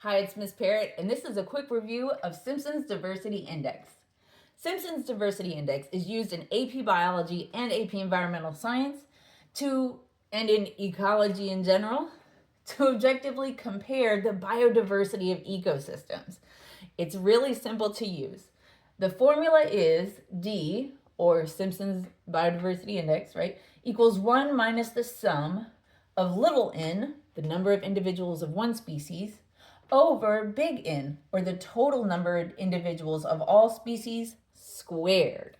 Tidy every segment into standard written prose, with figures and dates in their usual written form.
Hi, it's Miss Parrott, and this is a quick review of Simpson's Diversity Index. Simpson's Diversity Index is used in AP Biology and AP Environmental Science and in ecology in general, to objectively compare the biodiversity of ecosystems. It's really simple to use. The formula is D, or Simpson's Biodiversity Index, right, equals 1 minus the sum of little n, the number of individuals of one species, over big N, or the total number of individuals of all species squared.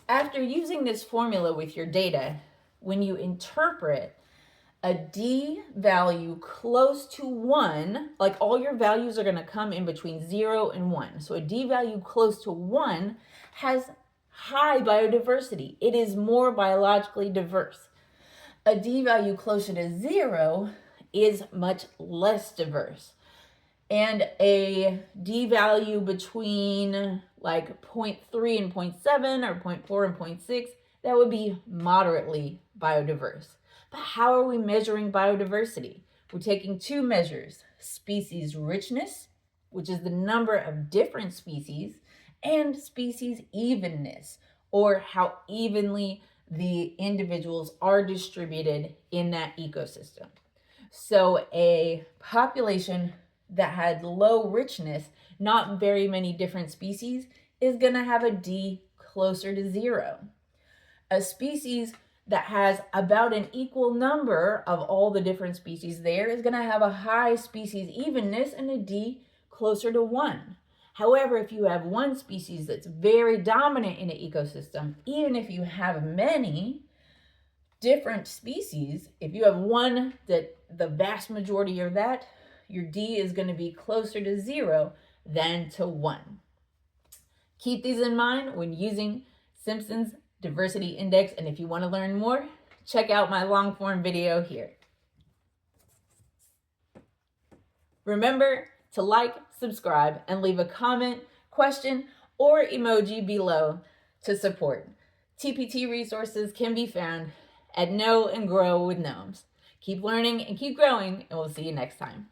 After using this formula with your data, when you interpret a D value close to 1, like all your values are going to come in between 0 and 1. So a D value close to 1 has high biodiversity. It is more biologically diverse. A D value closer to 0 is much less diverse. And a D value between like 0.3 and 0.7 or 0.4 and 0.6, that would be moderately biodiverse. But how are we measuring biodiversity? We're taking two measures: species richness, which is the number of different species, and species evenness, or how evenly the individuals are distributed in that ecosystem. So a population that had low richness, not very many different species, is going to have a D closer to 0. A species that has about an equal number of all the different species there is going to have a high species evenness and a D closer to 1. However, if you have one species that's very dominant in an ecosystem, even if you have many different species, if you have one that the vast majority are that, your D is going to be closer to 0 than to 1. Keep these in mind when using Simpson's Diversity Index, and if you want to learn more, check out my long form video here. Remember to like, subscribe, and leave a comment, question, or emoji below to support. TPT resources can be found at Know and Grow with Gnomes. Keep learning and keep growing, and we'll see you next time.